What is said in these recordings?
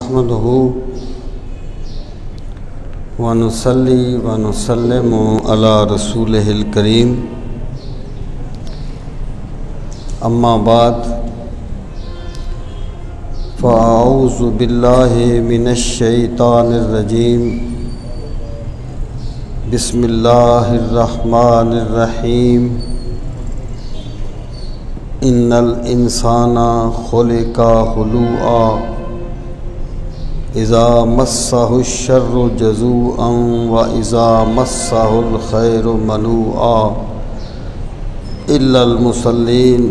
نحمده ونصلي ونسلم على رسوله الكريم اما بعد فاعوذ بالله من الشیطان الرجیم بسم اللہ الرحمن الرحیم ان الانسان خلق هلوعا اذا مسہ الشر جزوعا واذا مسہ الخیر منوعا الا المصلین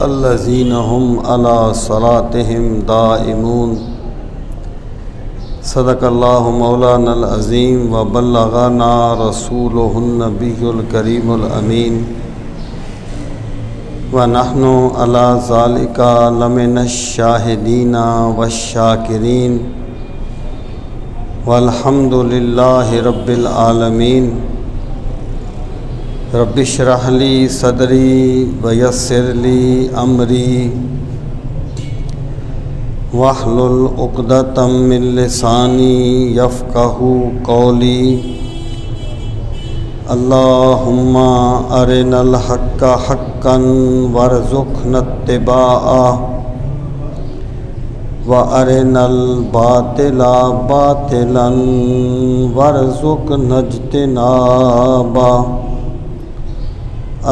الذین هم علی صلاتهم دائمون صدق اللہ مولانا العظیم وبلغنا رسولہ النبی الکریم الامین ونحن علی ذالک لمن الشاہدین والشاکرین والحمد للہ رب العالمین رب اشرح لی صدری ویسر لی امری واحلل عقدۃ من لسانی یفقہوا قولی اللہم ارنا الحق حقا وارزقنا اتباعہ وارنا الباطل باطلا وارزقنا اجتنابہ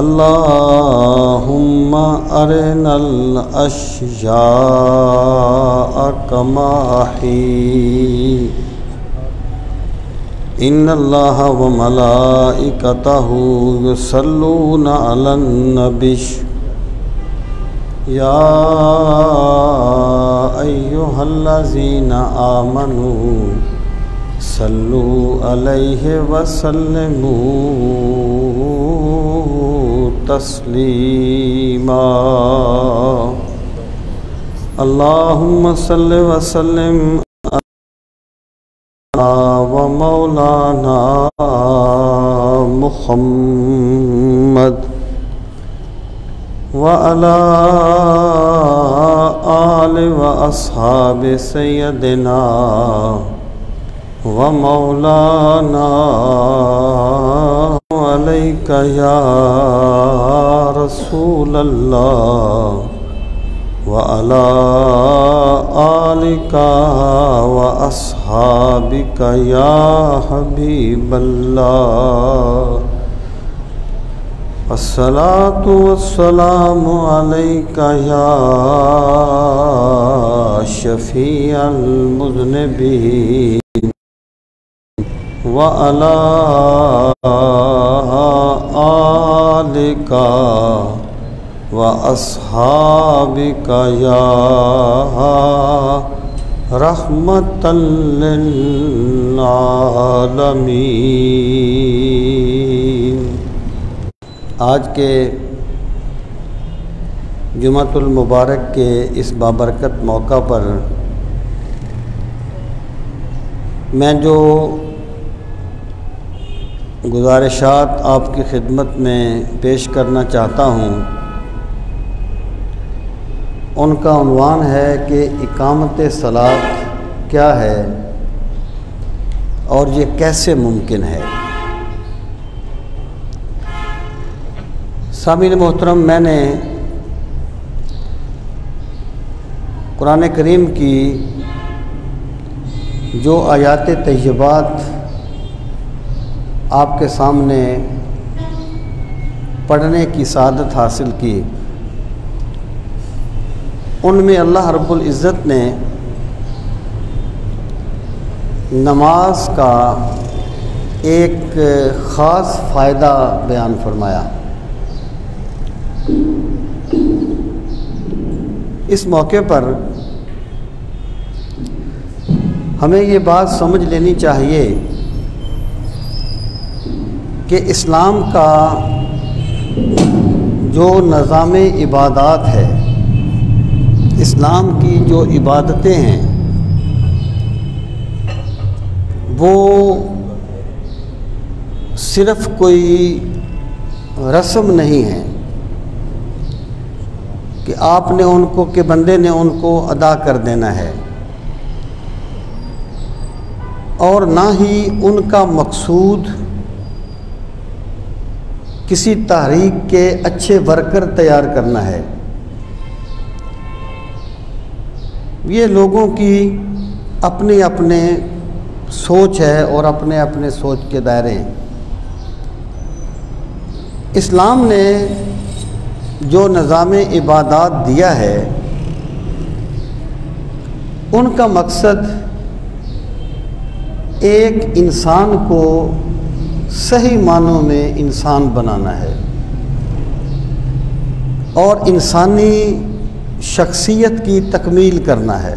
اللہم ارنا الاشیاء کما ہی ان اللہ وملائکتہ یصلون علی النبی یا ایہا الذین آمنوا صلوا علیہ وسلموا تسلیما اللہم صلی وسلم و مولانا محمد وعلى آل و اصحاب سیدنا و مولانا علیک یا رسول اللہ وعلى آلک وأصحابک یا حبیب اللہ الصلاة والسلام علیک یا شفیع المذنبین وعلى آلک وأصحابک یا رحمۃ للعالمین۔ آج کے جمعۃ المبارک کے اس بابرکت موقع پر میں جو گزارشات آپ کی خدمت میں پیش کرنا چاہتا ہوں ان کا عنوان ہے کہ اقامت صلاۃ کیا ہے اور یہ کیسے ممکن ہے۔ سامعین محترم، میں نے قرآن کریم کی جو آیات طیبات آپ کے سامنے پڑھنے کی سعادت حاصل کی، ان میں اللہ رب العزت نے نماز کا ایک خاص فائدہ بیان فرمایا۔ اس موقع پر ہمیں یہ بات سمجھ لینی چاہیے کہ اسلام کا جو نظام عبادات ہے، اسلام کی جو عبادتیں ہیں، وہ صرف کوئی رسم نہیں ہے کہ آپ نے ان کو کہ بندے نے ان کو ادا کر دینا ہے، اور نہ ہی ان کا مقصود کسی تحریک کے اچھے ورکر تیار کرنا ہے۔ یہ لوگوں کی اپنے اپنے سوچ ہے اور اپنے اپنے سوچ کے دائرے ہیں۔ اسلام نے جو نظام عبادات دیا ہے ان کا مقصد ایک انسان کو صحیح معنوں میں انسان بنانا ہے اور انسانی شخصیت کی تکمیل کرنا ہے،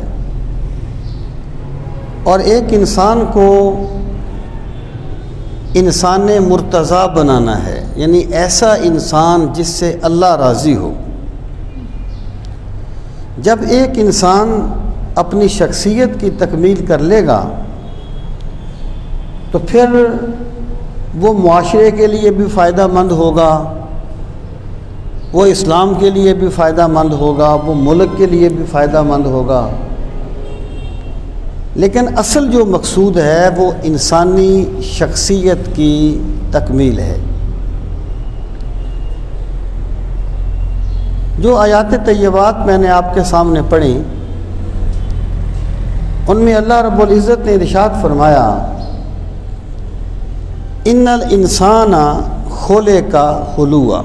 اور ایک انسان کو انسان مرتضی بنانا ہے، یعنی ایسا انسان جس سے اللہ راضی ہو۔ جب ایک انسان اپنی شخصیت کی تکمیل کر لے گا تو پھر وہ معاشرے کے لیے بھی فائدہ مند ہوگا، وہ اسلام کے لیے بھی فائدہ مند ہوگا، وہ ملک کے لیے بھی فائدہ مند ہوگا۔ لیکن اصل جو مقصود ہے وہ انسانی شخصیت کی تکمیل ہے۔ جو آیات طیبات میں نے آپ کے سامنے پڑھی ان میں اللہ رب العزت نے ارشاد فرمایا ان الانسان خلق ہلوعا۔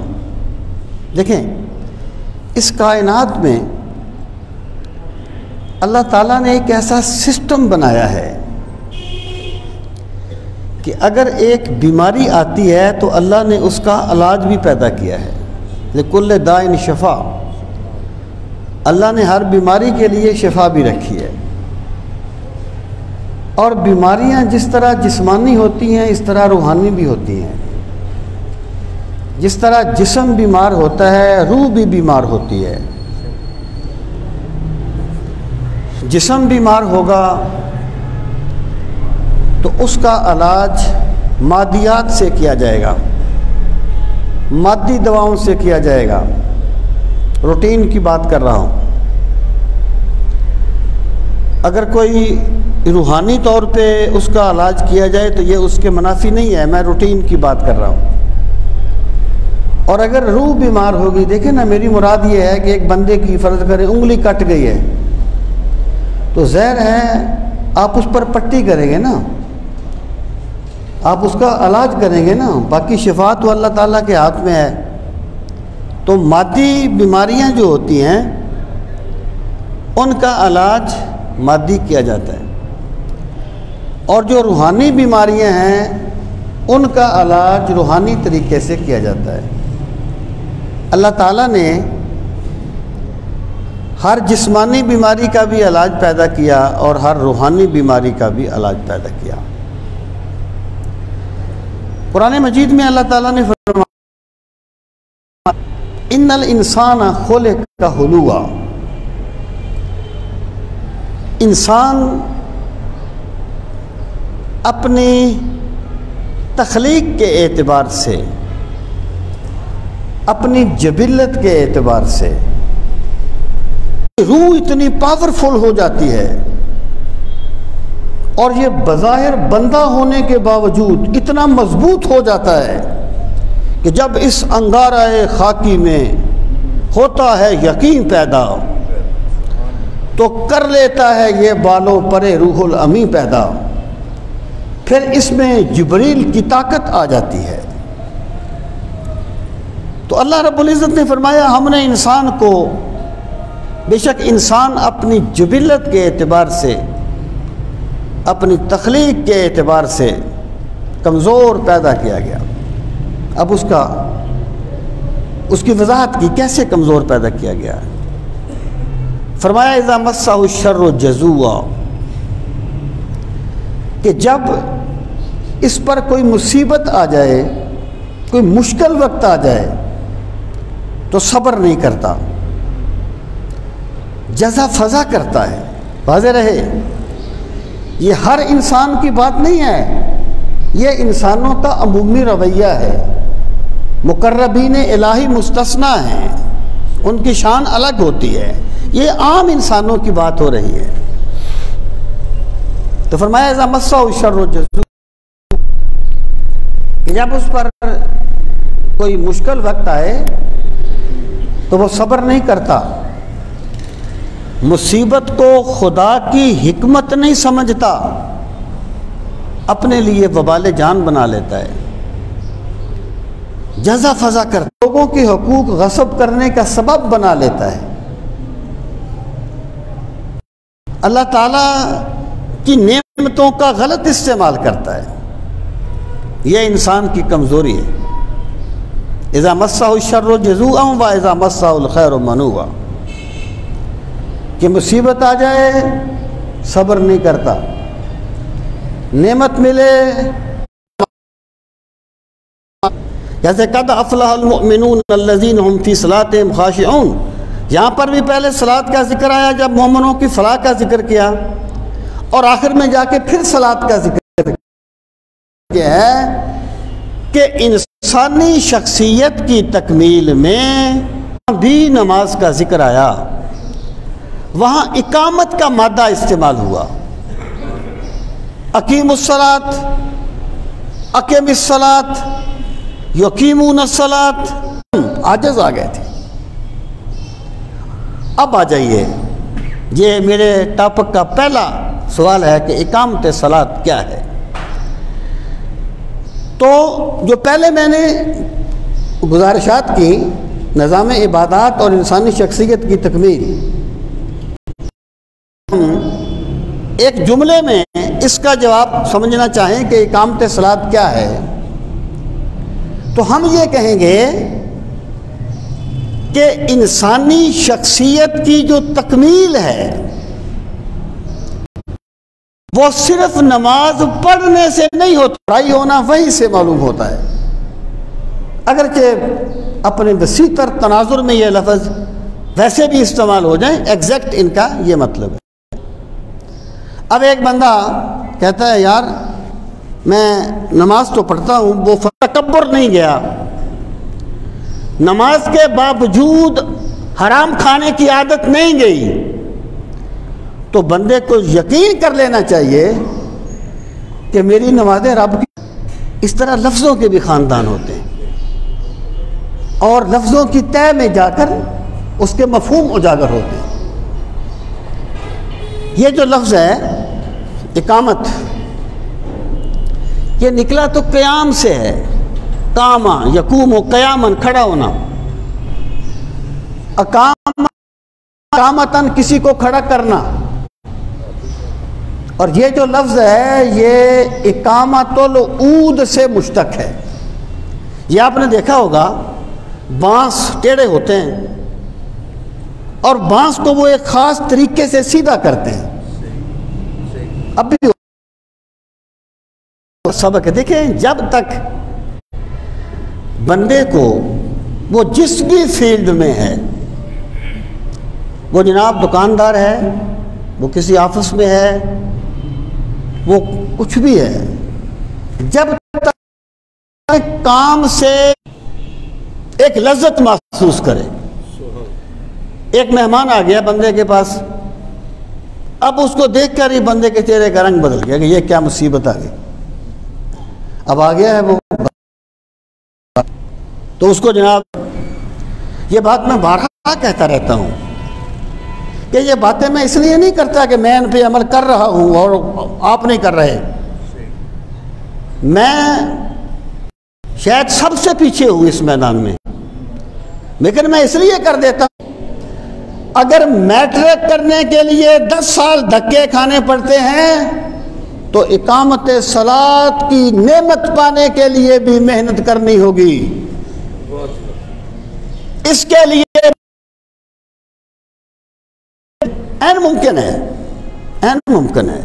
دیکھیں اس کائنات میں اللہ تعالیٰ نے ایک ایسا سسٹم بنایا ہے کہ اگر ایک بیماری آتی ہے تو اللہ نے اس کا علاج بھی پیدا کیا ہے۔ لکل داء شفا، اللہ نے ہر بیماری کے لیے شفا بھی رکھی ہے۔ اور بیماریاں جس طرح جسمانی ہوتی ہیں اس طرح روحانی بھی ہوتی ہیں۔ جس طرح جسم بیمار ہوتا ہے روح بھی بیمار ہوتی ہے۔ جسم بیمار ہوگا تو اس کا علاج مادیات سے کیا جائے گا، مادی دواؤں سے کیا جائے گا۔ روٹین کی بات کر رہا ہوں۔ اگر کوئی روحانی طور پہ اس کا علاج کیا جائے تو یہ اس کے منافی نہیں ہے، میں روٹین کی بات کر رہا ہوں۔ اور اگر روح بیمار ہوگی، دیکھیں نا، میری مراد یہ ہے کہ ایک بندے کی فرض کریں انگلی کٹ گئی ہے تو ظاہر ہے آپ اس پر پٹی کریں گے نا، آپ اس کا علاج کریں گے نا، باقی شفا تو اللہ تعالیٰ کے ہاتھ میں ہے۔ تو مادی بیماریاں جو ہوتی ہیں ان کا علاج مادی کیا جاتا ہے، اور جو روحانی بیماریاں ہیں ان کا علاج روحانی طریقے سے کیا جاتا ہے۔ اللہ تعالیٰ نے ہر جسمانی بیماری کا بھی علاج پیدا کیا اور ہر روحانی بیماری کا بھی علاج پیدا کیا۔ قرآن مجید میں اللہ تعالیٰ نے فرمایا ان الانسان خلق ہلوعا، انسان اپنی تخلیق کے اعتبار سے، اپنی جبلت کے اعتبار سے روح اتنی پاورفل ہو جاتی ہے، اور یہ بظاہر بندہ ہونے کے باوجود اتنا مضبوط ہو جاتا ہے کہ جب اس انگارہ خاکی میں ہوتا ہے یقین پیدا تو کر لیتا ہے یہ بالوں پر روح الامی پیدا، پھر اس میں جبریل کی طاقت آ جاتی ہے۔ تو اللہ رب العزت نے فرمایا ہم نے انسان کو، بے شک انسان اپنی جبلت کے اعتبار سے، اپنی تخلیق کے اعتبار سے کمزور پیدا کیا گیا۔ اب اس کی وضاحت کی کیسے کمزور پیدا کیا گیا۔ فرمایا اذا مسہ الشر جزوعا، کہ جب اس پر کوئی مصیبت آ جائے، کوئی مشکل وقت آ جائے تو صبر نہیں کرتا، جزا فضا کرتا ہے۔ واضح رہے، یہ ہر انسان کی بات نہیں ہے، یہ انسانوں کا عمومی رویہ ہے۔ مقربین الہی مستثنیٰ ہیں، ان کی شان الگ ہوتی ہے، یہ عام انسانوں کی بات ہو رہی ہے۔ تو فرمایا اذا مسہ الشر جزوع، کہ جب اس پر کوئی مشکل وقت آئے تو وہ صبر نہیں کرتا، مصیبت کو خدا کی حکمت نہیں سمجھتا، اپنے لیے وبال جان بنا لیتا ہے، جزا فضا کرتا، لوگوں کے حقوق غصب کرنے کا سبب بنا لیتا ہے، اللہ تعالیٰ کی نعمتوں کا غلط استعمال کرتا ہے۔ یہ انسان کی کمزوری ہے۔ اذا مسہ الشر جزوعا واذا مسہ الخیر منوعا، کہ مصیبت آ جائے صبر نہیں کرتا، نعمت ملے جیسے قد افلح المؤمنون الذین هم فی صلاتهم خاشعون، یہاں پر بھی پہلے صلاۃ کا ذکر آیا جب مومنوں کی فلاح کا ذکر کیا، اور آخر میں جا کے پھر صلاۃ کا ذکر کیا ہے کہ انسانی شخصیت کی تکمیل میں بھی نماز کا ذکر آیا، وہاں اقامت کا مادہ استعمال ہوا، اقیم الصلاۃ، اقیم الصلاۃ، یقیمون الصلاۃ، عاجز آ گئے تھے۔ اب آ جائیے، یہ میرے ٹاپک کا پہلا سوال ہے کہ اقامت صلاۃ کیا ہے۔ تو جو پہلے میں نے گزارشات کی، نظام عبادات اور انسانی شخصیت کی تکمیل، ایک جملے میں اس کا جواب سمجھنا چاہیں کہ اقامت صلاۃ کیا ہے، تو ہم یہ کہیں گے کہ انسانی شخصیت کی جو تکمیل ہے وہ صرف نماز پڑھنے سے نہیں ہوتا، پڑھائی ہونا وہیں سے معلوم ہوتا ہے، اگرچہ اپنے وسیع تر تناظر میں یہ لفظ ویسے بھی استعمال ہو جائیں، ایگزیکٹ ان کا یہ مطلب ہے۔ اب ایک بندہ کہتا ہے یار میں نماز تو پڑھتا ہوں، وہ تکبر نہیں گیا، نماز کے باوجود حرام کھانے کی عادت نہیں گئی، تو بندے کو یقین کر لینا چاہیے کہ میری نمازیں رب کی۔ اس طرح لفظوں کے بھی خاندان ہوتے ہیں، اور لفظوں کی تہ میں جا کر اس کے مفہوم اجاگر ہوتے ہیں۔ یہ جو لفظ ہے اقامت، یہ نکلا تو قیام سے ہے، قاما یقوم و قیامن، کھڑا ہونا، اقامتن کسی کو کھڑا کرنا، اور یہ جو لفظ ہے یہ اقامت العود سے مشتق ہے۔ یہ آپ نے دیکھا ہوگا بانس ٹیڑھے ہوتے ہیں اور بانس کو وہ ایک خاص طریقے سے سیدھا کرتے ہیں۔ اب بھی سبق دیکھیں، جب تک بندے کو وہ جس بھی فیلڈ میں ہے، وہ جناب دکاندار ہے، وہ کسی آفس میں ہے، وہ کچھ بھی ہے، جب تک کام سے ایک لذت محسوس کرے۔ ایک مہمان آ گیا بندے کے پاس، اب اس کو دیکھ کر ہی بندے کے چہرے کا رنگ بدل گیا کہ یہ کیا مصیبت آ گئی، اب آ گیا ہے وہ، تو اس کو جناب یہ بات میں بارہا کہتا رہتا ہوں کہ یہ باتیں میں اس لیے نہیں کرتا کہ میں ان پہ عمل کر رہا ہوں اور آپ نہیں کر رہے، میں شاید سب سے پیچھے ہوں اس میدان میں، لیکن میں اس لیے کر دیتا ہوں۔ اگر میٹرک کرنے کے لیے 10 سال دھکے کھانے پڑتے ہیں تو اقامت صلاۃ کی نعمت پانے کے لیے بھی محنت کرنی ہوگی۔ اس کے لیے این ممکن ہے،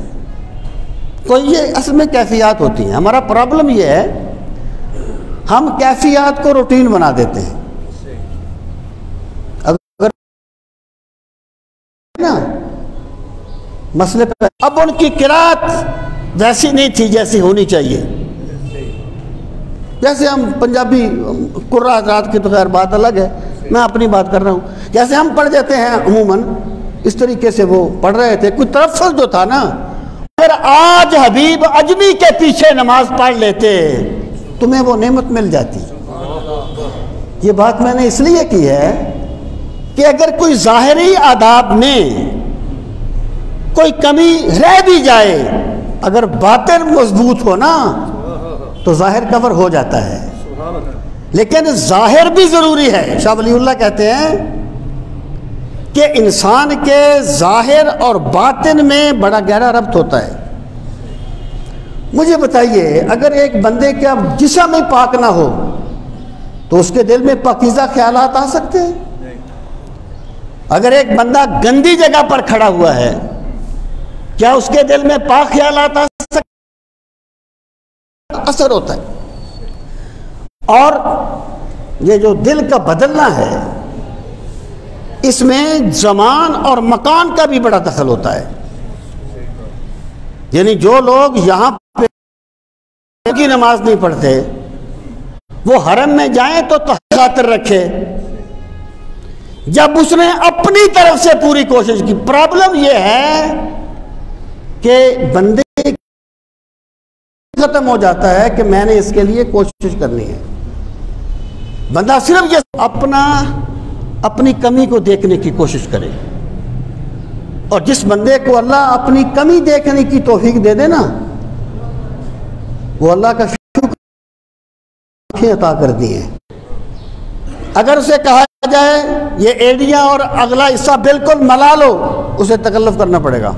تو یہ اصل میں کیفیات ہوتی ہیں۔ ہمارا پرابلم یہ ہے ہم کیفیات کو روٹین بنا دیتے ہیں۔ اگر نا مسئلے پہ اب ان کی قرات ویسی نہیں تھی جیسی ہونی چاہیے، جیسے ہم پنجابی قرہ حضرات کی تو خیر بات الگ ہے، میں اپنی بات کر رہا ہوں، جیسے ہم پڑھ جاتے ہیں عموماً اس طریقے سے وہ پڑھ رہے تھے۔ کوئی تلفظ جو تھا نا اگر آج حبیب اجمی کے پیچھے نماز پڑھ لیتے تمہیں وہ نعمت مل جاتی۔ یہ بات میں نے اس لیے کی ہے کہ اگر کوئی ظاہری آداب میں کوئی کمی رہ بھی جائے، اگر باطن مضبوط ہو نا تو ظاہر کور ہو جاتا ہے، لیکن ظاہر بھی ضروری ہے۔ شاہ ولی اللہ کہتے ہیں کہ انسان کے ظاہر اور باطن میں بڑا گہرا ربط ہوتا ہے۔ مجھے بتائیے، اگر ایک بندے کا جسم ہی پاک نہ ہو تو اس کے دل میں پاکیزہ خیالات آ سکتے ہیں؟ اگر ایک بندہ گندی جگہ پر کھڑا ہوا ہے، کیا اس کے دل میں پاک خیالات آ سکتے ہیں؟ اثر ہوتا ہے۔ اور یہ جو دل کا بدلنا ہے، اس میں زمان اور مکان کا بھی بڑا دخل ہوتا ہے۔ یعنی جو لوگ یہاں پہ کی نماز نہیں پڑھتے، وہ حرم میں جائیں تو خاطر رکھے، جب اس نے اپنی طرف سے پوری کوشش کی۔ پرابلم یہ ہے کہ بندے ختم ہو جاتا ہے کہ میں نے اس کے لیے کوشش کرنی ہے۔ بندہ صرف یہ اپنی کمی کو دیکھنے کی کوشش کرے، اور جس بندے کو اللہ اپنی کمی دیکھنے کی توفیق دے دے نا، وہ اللہ کا شکر عطا کر دی ہے۔ اگر اسے کہا جائے یہ ایڑیاں اور اگلا حصہ بالکل ملا لو، اسے تکلف کرنا پڑے گا۔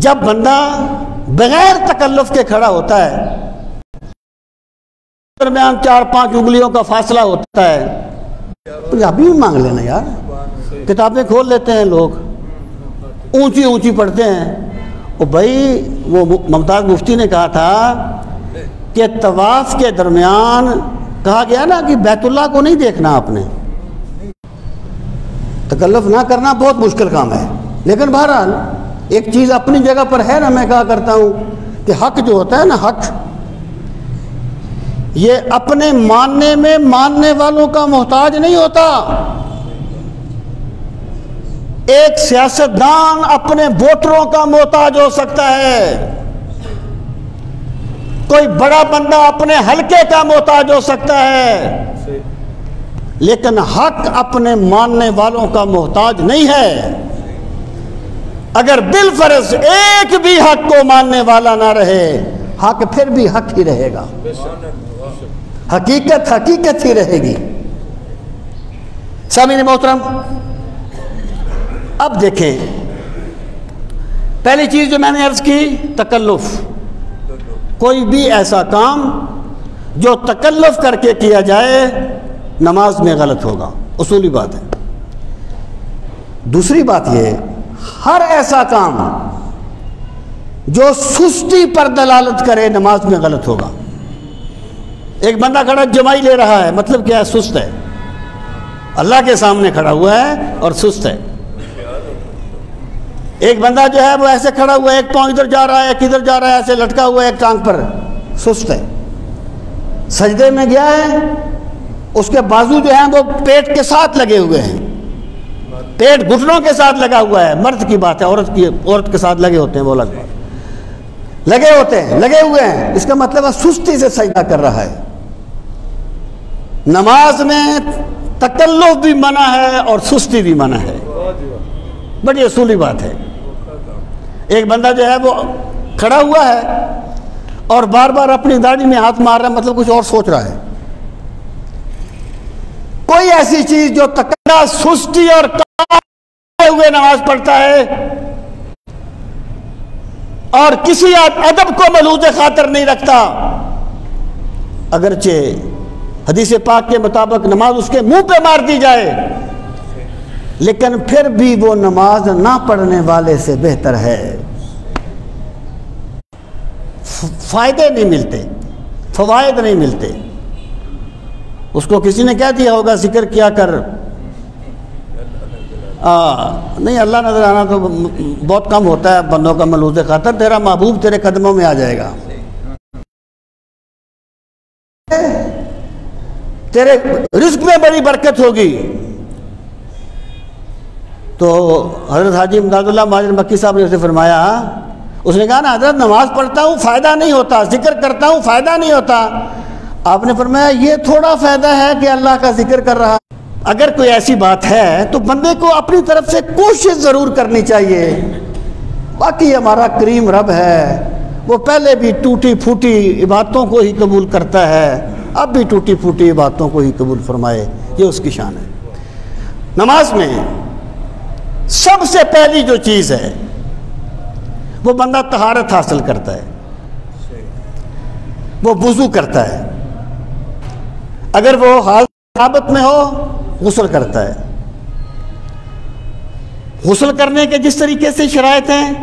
جب بندہ بغیر تکلف کے کھڑا ہوتا ہے، درمیان 4-5 انگلیوں کا فاصلہ ہوتا ہے، پنجابی میں مانگ لینا یار، کتابیں کھول لیتے ہیں لوگ، اونچی اونچی پڑھتے ہیں۔ اور بھائی وہ ممتاز مفتی نے کہا تھا کہ طواف کے درمیان کہا گیا نا کہ بیت اللہ کو نہیں دیکھنا، آپ نے تکلف نہ کرنا بہت مشکل کام ہے، لیکن بہرحال ایک چیز اپنی جگہ پر ہے نا۔ میں کہا کرتا ہوں کہ حق جو ہوتا ہے نا، حق یہ اپنے ماننے میں ماننے والوں کا محتاج نہیں ہوتا۔ ایک سیاستدان اپنے ووٹروں کا محتاج ہو سکتا ہے، کوئی بڑا بندہ اپنے حلقے کا محتاج ہو سکتا ہے، لیکن حق اپنے ماننے والوں کا محتاج نہیں ہے۔ اگر بالفرض ایک بھی حق کو ماننے والا نہ رہے، حق پھر بھی حق ہی رہے گا، حقیقت حقیقت ہی رہے گی۔ سامعین محترم، اب دیکھیں، پہلی چیز جو میں نے عرض کی، تکلف۔ کوئی بھی ایسا کام جو تکلف کر کے کیا جائے نماز میں غلط ہوگا، اصولی بات ہے۔ دوسری بات یہ، ہر ایسا کام جو سستی پر دلالت کرے نماز میں غلط ہوگا۔ ایک بندہ کھڑا جمائی لے رہا ہے، مطلب کیا ہے؟ سست ہے، اللہ کے سامنے کھڑا ہوا ہے اور سست ہے۔ ایک بندہ جو ہے وہ ایسے کھڑا ہوا ہے، ایک پاؤں ادھر جا رہا ہے، ایک ادھر جا رہا ہے، ایسے لٹکا ہوا ہے ایک ٹانگ پر، سست ہے۔ سجدے میں گیا ہے، اس کے بازو جو ہیں وہ پیٹ کے ساتھ لگے ہوئے ہیں، پیٹ گھٹنوں کے ساتھ لگا ہوا ہے۔ مرد کی بات ہے، عورت کے ساتھ لگے ہوتے ہیں، وہ الگ بات، لگے ہوئے ہیں، اس کا مطلب ہے سستی سے سجدہ کر رہا ہے۔ نماز میں تکلف بھی منع ہے اور سستی بھی منع ہے، بڑی اصولی بات ہے۔ ایک بندہ جو ہے وہ کھڑا ہوا ہے اور بار بار اپنی داڑھی میں ہاتھ مار رہا ہے، مطلب کچھ اور سوچ رہا ہے۔ کوئی ایسی چیز جو تکلف، سستی اور کاتے ہوئے نماز پڑھتا ہے اور کسی ادب کو ملحوظ خاطر نہیں رکھتا، اگرچہ حدیث پاک کے مطابق نماز اس کے منہ پہ مار دی جائے، لیکن پھر بھی وہ نماز نہ پڑھنے والے سے بہتر ہے۔ فائدے نہیں ملتے، فوائد نہیں ملتے۔ اس کو کسی نے کہہ دیا ہوگا ذکر کیا کر، نہیں اللہ نظر آنا تو بہت کم ہوتا ہے بندوں کا ملحوظ خاطر، تیرا محبوب تیرے قدموں میں آ جائے گا، تیرے رزق میں بڑی برکت ہوگی۔ تو حضرت حاجی امداد اللہ مہاجر مکی صاحب نے اسے فرمایا، اس نے کہا نا حضرت نماز پڑھتا ہوں فائدہ نہیں ہوتا، ذکر کرتا ہوں فائدہ نہیں ہوتا. آپ نے فرمایا یہ تھوڑا فائدہ ہے کہ اللہ کا ذکر کر رہا. اگر کوئی ایسی بات ہے تو بندے کو اپنی طرف سے کوشش ضرور کرنی چاہیے. باقی ہمارا کریم رب ہے، وہ پہلے بھی ٹوٹی پھوٹی عبادتوں کو ہی قبول کرتا ہے، اب بھی ٹوٹی پھوٹی عبادتوں کو ہی قبول فرمائے. یہ اس کی شان ہے. نماز میں سب سے پہلی جو چیز ہے وہ بندہ طہارت حاصل کرتا ہے، وہ وضو کرتا ہے. اگر وہ حالت میں ہو غسل کرتا ہے. غسل کرنے کے جس طریقے سے شرائط ہیں،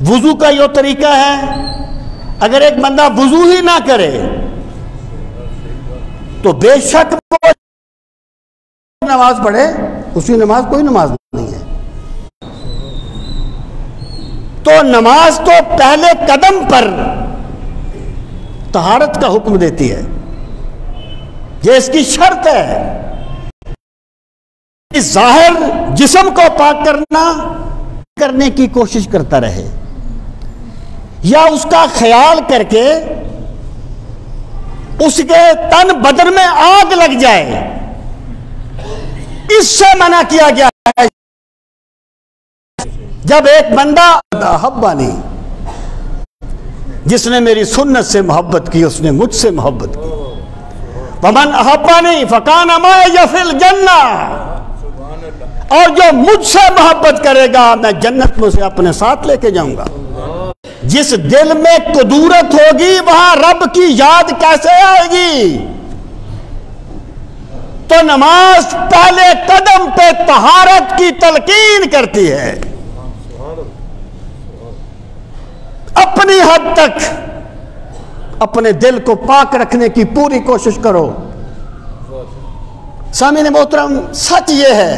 وضو کا یہ طریقہ ہے. اگر ایک بندہ وضو ہی نہ کرے تو بے شک وہ نماز پڑھے، اس کی نماز کوئی نماز نہیں ہے. تو نماز تو پہلے قدم پر طہارت کا حکم دیتی ہے. یہ اس کی شرط ہے کہ ظاہر جسم کو پاک کرنے کی کوشش کرتا رہے، یا اس کا خیال کر کے اس کے تن بدن میں آگ لگ جائے، اس سے منع کیا گیا ہے. جب ایک بندہ احبانی، جس نے میری سنت سے محبت کی اس نے مجھ سے محبت کی. ومن احبانی فکان معی فی الجنہ، اور جو مجھ سے محبت کرے گا میں جنت میں اسے اپنے ساتھ لے کے جاؤں گا. جس دل میں قدورت ہوگی وہاں رب کی یاد کیسے آئے گی؟ تو نماز پہلے قدم پہ طہارت کی تلقین کرتی ہے. اپنی حد تک اپنے دل کو پاک رکھنے کی پوری کوشش کرو. سامعین محترم، سچ یہ ہے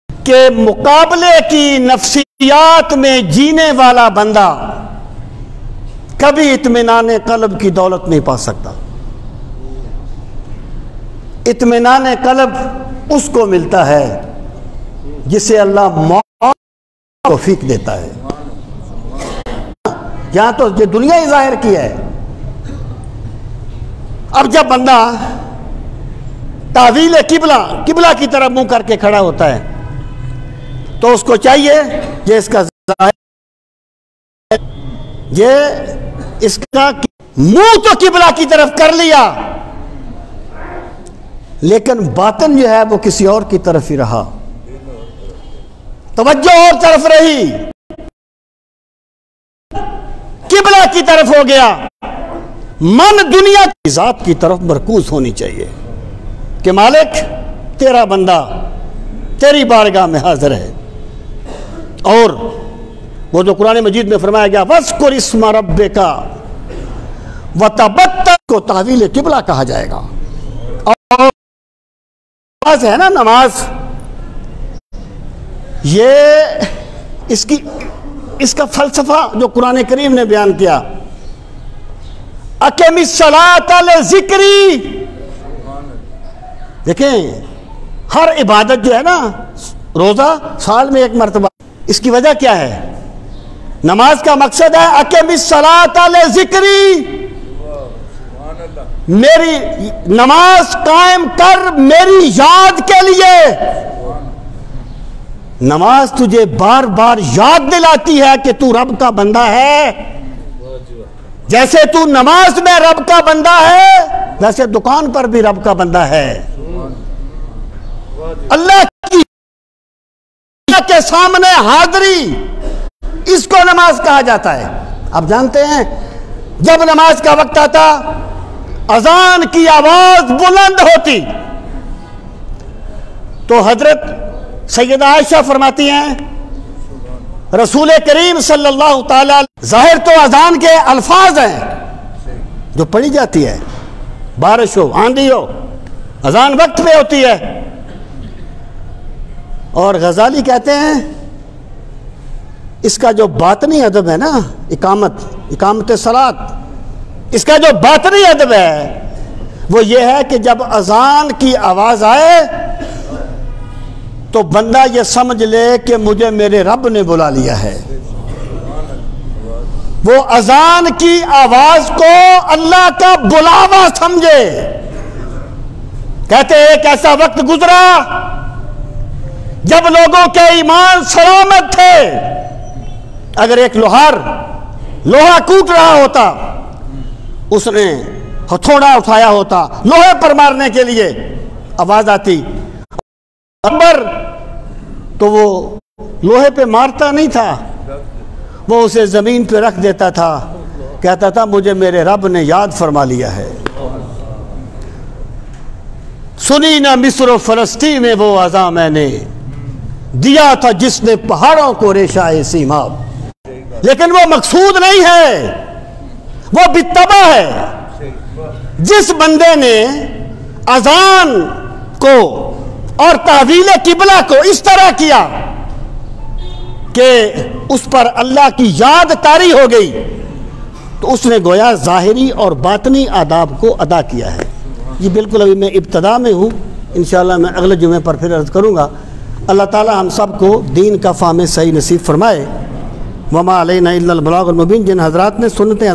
کہ مقابلے کی نفسیات میں جینے والا بندہ کبھی اطمینان قلب کی دولت نہیں پا سکتا. اطمینان قلب اس کو ملتا ہے جسے اللہ موت توفیق دیتا ہے. یہاں تو یہ دنیا ہی ظاہر کی ہے. اب جب بندہ تعویل قبلہ کی طرف منہ کر کے کھڑا ہوتا ہے تو اس کو چاہیے یہ اس کا ظاہر، یہ اس کا منہ تو قبلہ کی طرف کر لیا لیکن باطن جو ہے وہ کسی اور کی طرف ہی رہا، توجہ اور طرف رہی، قبلہ کی طرف ہو گیا. من دنیا کی ذات کی طرف مرکوز ہونی چاہیے کہ مالک تیرا بندہ تیری بارگاہ میں حاضر ہے. اور وہ جو قرآن مجید میں فرمایا گیا وَاذْكُرِ اسْمَ رَبِّكَ وَتَبَتَّلْ کو تحویل قبلہ کہا جائے گا. اور نماز ہے نا، نماز یہ اس کا فلسفہ جو قرآن کریم نے بیان کیا، اقم الصلاۃ لذکری. دیکھیں ہر عبادت جو ہے نا، روزہ سال میں ایک مرتبہ، اس کی وجہ کیا ہے؟ نماز کا مقصد ہے اقم الصلاۃ لذکری، میری نماز قائم کر میری یاد کے لیے. نماز تجھے بار بار یاد دلاتی ہے کہ تو رب کا بندہ ہے. جیسے تو نماز میں رب کا بندہ ہے ویسے دکان پر بھی رب کا بندہ ہے. اللہ کے سامنے حاضری، اس کو نماز کہا جاتا ہے. آپ جانتے ہیں جب نماز کا وقت آتا اذان کی آواز بلند ہوتی تو حضرت سیدہ عائشہ فرماتی ہیں رسول کریم صلی اللہ تعالی، ظاہر تو اذان کے الفاظ ہیں جو پڑھی جاتی ہے، بارش ہو آندھی ہو اذان وقت پہ ہوتی ہے. اور غزالی کہتے ہیں اس کا جو باطنی ادب ہے نا، اقامت صلاۃ، اس کا جو باطنی ادب ہے وہ یہ ہے کہ جب اذان کی آواز آئے تو بندہ یہ سمجھ لے کہ مجھے میرے رب نے بلا لیا ہے. وہ اذان کی آواز کو اللہ کا بلاوا سمجھے. کہتے ایک ایسا وقت گزرا جب لوگوں کے ایمان سلامت تھے. اگر ایک لوہار لوہا کوٹ رہا ہوتا، اس نے ہتھوڑا اٹھایا ہوتا لوہے پر مارنے کے لیے، آواز آتی اکبر، تو وہ لوہے پہ مارتا نہیں تھا، وہ اسے زمین پہ رکھ دیتا تھا، کہتا تھا مجھے میرے رب نے یاد فرما لیا ہے. سنی نہ مصر و فلسطین میں وہ اذان میں نے دیا تھا جس نے پہاڑوں کو ریشۂ سیماب. لیکن وہ مقصود نہیں ہے، وہ بتبع ہے. جس بندے نے اذان کو اور تحویل قبلہ کو اس طرح کیا کہ اس پر اللہ کی یاد طاری ہو گئی، تو اس نے گویا ظاہری اور باطنی آداب کو ادا کیا ہے. یہ بالکل ابھی میں ابتدا میں ہوں، انشاءاللہ میں اگلے جمعے پر پھر عرض کروں گا. اللہ تعالی ہم سب کو دین کا فہم صحیح نصیب فرمائے. وما علینا الا البلاغ المبین. جن حضرات نے سنتیں